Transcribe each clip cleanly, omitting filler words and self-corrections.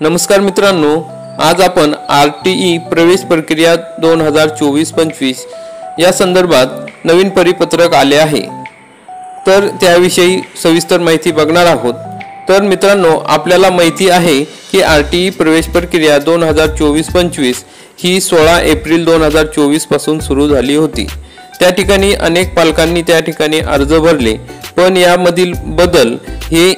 नमस्कार मित्रांनो, आज आपण आरटीई प्रवेश प्रक्रिया 2024-25 या संदर्भात नवीन परिपत्रक आले आहे, तर त्याविषयी सविस्तर माहिती बघणार आहोत। तर मित्रांनो, आपल्याला माहिती आहे की आरटीई प्रवेश प्रक्रिया 2024-25 ही 16 एप्रिल 2024 पासून सुरू झाली होती। त्या ठिकाणी अनेक पालकांनी त्या ठिकाणी अर्ज भरले, पण यामधील बदल हे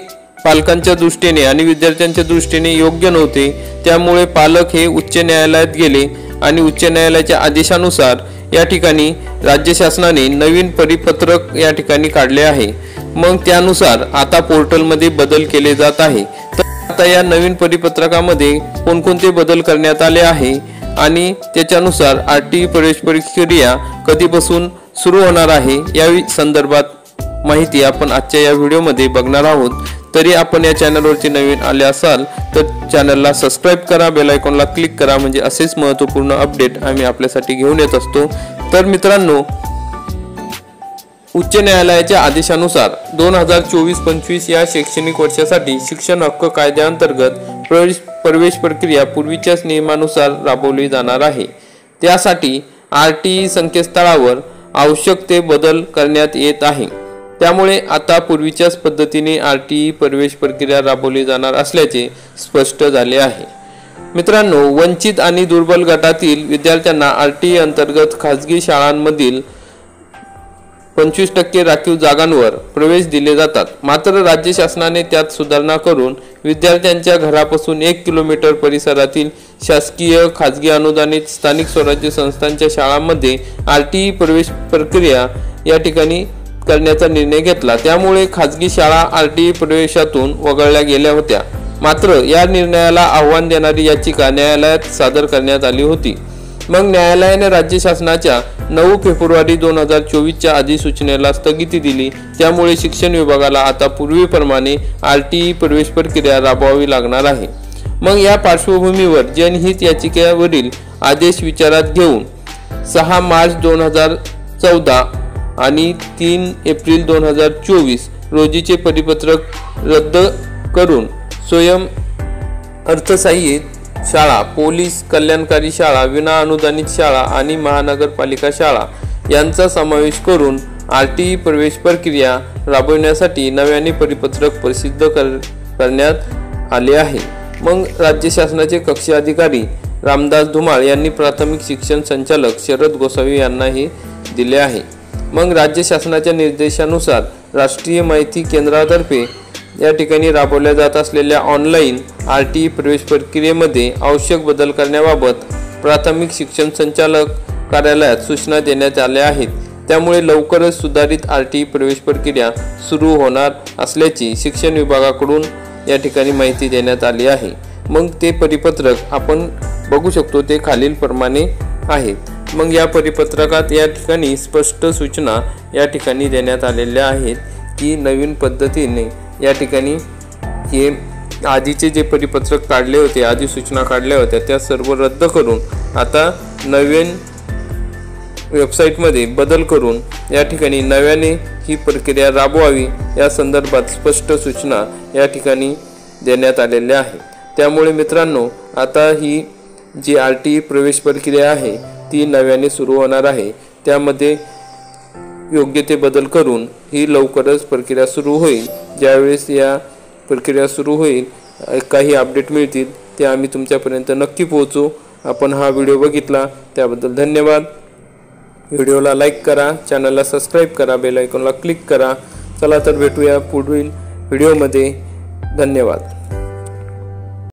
पालकांच्या दृष्टीने आणि विद्यार्थ्यांच्या दृष्टीने योग्य नव्हते। त्यामुळे पालक हे उच्च न्यायालयात गेले आणि उच्च न्यायालयाच्या आदेशानुसार या ठिकाणी राज्य शासनाने नवीन परिपत्रक या ठिकाणी काढले आहे। मग त्यानुसार आता पोर्टलमध्ये बदल केले जात आहे। तर आता या नवीन परिपत्रकामध्ये कोणकोणते बदल करण्यात आले आहे आणि त्याच्यानुसार आरटीई प्रवेश प्रक्रिया कधीपासून सुरू होणार आहे या संदर्भात माहिती आपण आजच्या या व्हिडिओमध्ये बघणार आहोत। तरी आपण या चॅनलवरती नवीन आले असाल तर चॅनलला सबस्क्राइब करा, बेल आयकॉनला क्लिक करा, म्हणजे असेच महत्त्वपूर्ण अपडेट आम्ही आपल्यासाठी घेऊन येत असतो। तर मित्रांनो, उच्च न्यायालयाच्या आदेशानुसार 2024-25 या शैक्षणिक वर्षासाठी शिक्षण हक्क कायद्याअंतर्गत प्रवेश प्रक्रिया पूर्वीच्याच नियमानुसार राबवली जाणार आहे। त्यासाठी आरटीई संकेतस्थळावर आवश्यक ते बदल करण्यात येत आहे। त्यामुळे आता पूर्वीच्याच पद्धतीने आरटीई प्रवेश प्रक्रिया राबवली जाणार असल्याचे स्पष्ट झाले आहे। मित्रांनो, वंचित आणि दुर्बल गटातील विद्यार्थ्यांना आरटीई अंतर्गत खाजगी शाळांमधील 25% राखीव जागांवर प्रवेश दिले जातात। मात्र राज्य शासनाने त्यात सुधारणा करून विद्यार्थ्यांच्या घरापासून 1 किलोमीटर परिसरातील शासकीय, खाजगी, अनुदानित स्थानिक स्वराज्य संस्थांच्या शाळांमध्ये आरटीई प्रवेश प्रक्रिया या ठिकाणी करण्याचा निर्णय घेतला। त्यामुळे खाजगी शाळा आरटीई प्रवेशातून वगळल्या गेल्या होत्या। मात्र या निर्णयाला आव्हान देणारी याचिका न्यायालयात सादर करण्यात आली होती। मग न्यायालयाने राज्य शासनाच्या 9 फेब्रुवारी 2024च्या अधिसूचनेला स्थगिती दिली। त्यामुळे शिक्षण विभागाला आता पूर्वीप्रमाणे आरटीई प्रवेश प्रक्रिया राबवावी लागणार आहे। मग या पार्श्वभूमीवर जनहित याचिकेवरील आदेश विचारात घेऊन 6 मार्च 2014 आणि 3 एप्रिल 2024 रोजीचे परिपत्रक रद्द करून स्वयं अर्थसहाय्यित शाळा, पोलीस कल्याणकारी शाळा, विना अनुदानित शाळा आणि महानगरपालिका शाळा यांचा समावेश करून आरटीई प्रवेश प्रक्रिया राबविण्यासाठी नव्याने परिपत्रक प्रसिद्ध करण्यात आले आहे। मग राज्य शासनाचे कक्षी अधिकारी रामदास धुमाळ यांनी प्राथमिक शिक्षण संचालक शरद गोसावी यांना हे दिले आहे। मग राज्य शासनाच्या निर्देशानुसार राष्ट्रीय माहिती केंद्रातर्फे या ठिकाणी राबवल्या जात असलेल्या ऑनलाईन आरटीई प्रवेश प्रक्रियेमध्ये आवश्यक बदल करण्याबाबत प्राथमिक शिक्षण संचालक कार्यालयात सूचना देण्यात आल्या आहेत। त्यामुळे लवकरच सुधारित आरटीई प्रवेश प्रक्रिया सुरू होणार असल्याची शिक्षण विभागाकडून या ठिकाणी माहिती देण्यात आली आहे। मग ते परिपत्रक आपण बघू शकतो, ते खालीलप्रमाणे आहेत। मग या परिपत्रकात या ठिकाणी स्पष्ट सूचना या ठिकाणी देण्यात आलेल्या आहेत की नवीन पद्धतीने या ठिकाणी हे आधीचे जे परिपत्रक काढले होते, आधी सूचना काढल्या होत्या, त्या सर्व रद्द करून आता नवीन वेबसाईटमध्ये बदल करून या ठिकाणी नव्याने ही प्रक्रिया राबवावी या संदर्भात स्पष्ट सूचना या ठिकाणी देण्यात आलेल्या आहेत। त्यामुळे मित्रांनो, आता ही जी आरटीई प्रवेश प्रक्रिया आहे ती नव्याने सुरू होणार आहे। त्यामध्ये योग्य ते बदल करून ही लवकरच प्रक्रिया सुरू होईल। ज्यावेळेस या प्रक्रिया सुरू होईल, काही अपडेट मिळतील ते आम्ही तुमच्यापर्यंत नक्की पोहोचू। आपण हा व्हिडिओ बघितला त्याबद्दल धन्यवाद। व्हिडिओला लाईक करा, चॅनलला सबस्क्राइब करा, बेल आयकॉनला क्लिक करा। चला तर भेटूया पुढील व्हिडिओमध्ये। धन्यवाद।